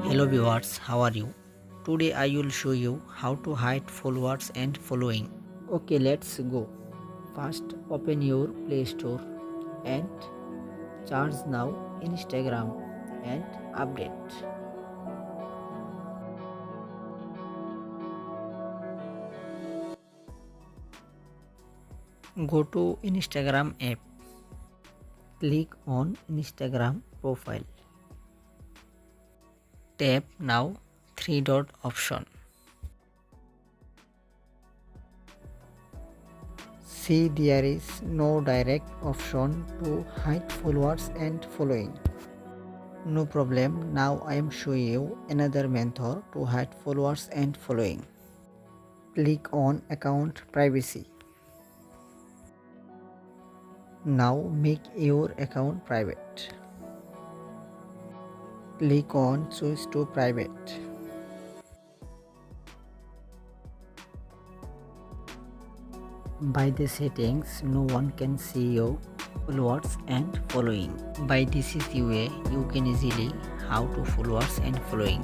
Hello viewers, how are you? Today I will show you how to hide followers and following. Okay, let's go. First open your Play Store and charge now Instagram and update. Go to Instagram app. Click on Instagram profile. Tap now three dot option. See, there is no direct option to hide followers and following. No problem, now I am showing you another method to hide followers and following. Click on account privacy. Now make your account private. Click on choose to private. By the settings, no one can see your followers and following. By this is the way you can easily how to followers and following.